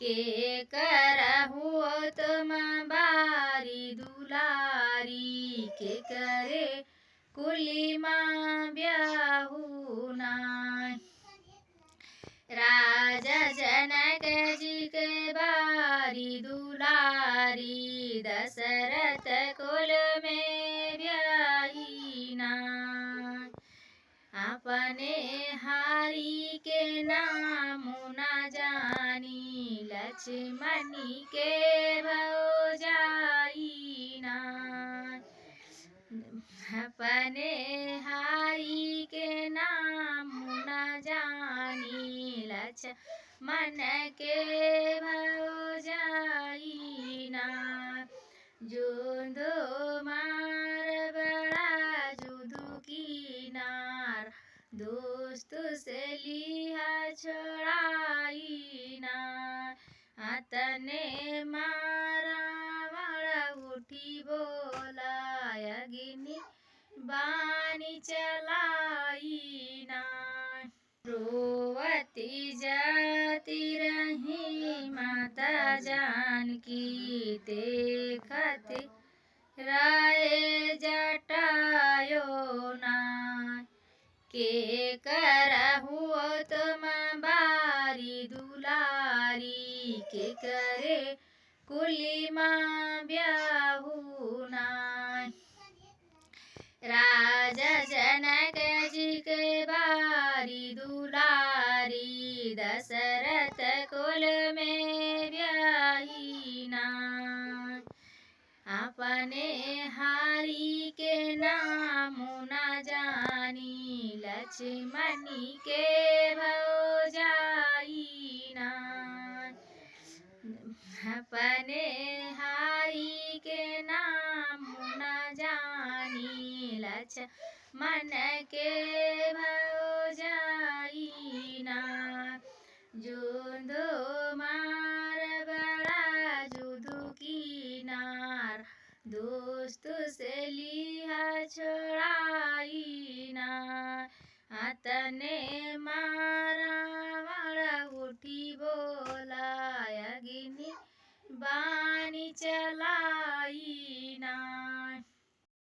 के करहु तुम बारी दुलारी के करे कुली माँ ब्याहू नाय। राजा जनक जी के बारी दुलारी दशरथ कुल में ब्याही नाय। अपने हारी के नाम न जानी लक्ष्मणी के भौजाई नाय। अपने हारी के नाम न जानी लक्ष्मण के भौजाई नाय। जुदो मार बड़ा जुदू की नार दोस्त से लिया छोड़ाई नाय। अतने मारा बड़ा उठी बोला अग्नि बानी चलाई नाय। रोवती जाती रही माता जानकी देखती राय जटायो नाय। के करहु तुम बारी दुलारी के करे कुली माँ ब्याहू नाय। राजा जनक जी के बारी दुलारी दशरथ कुल में ब्याही नाय। अपने हारी के नाम न जानी लक्ष्मणी के भौजाई नाय। अपने हारी के नाम न जानी लक्ष्मण के भौजाई नाय। जुदो मार बड़ा जुदू की नार दोस्त से लिया छोड़ाई नाय। अतने मारा बड़ा उठी बोला अग्नि बानी चला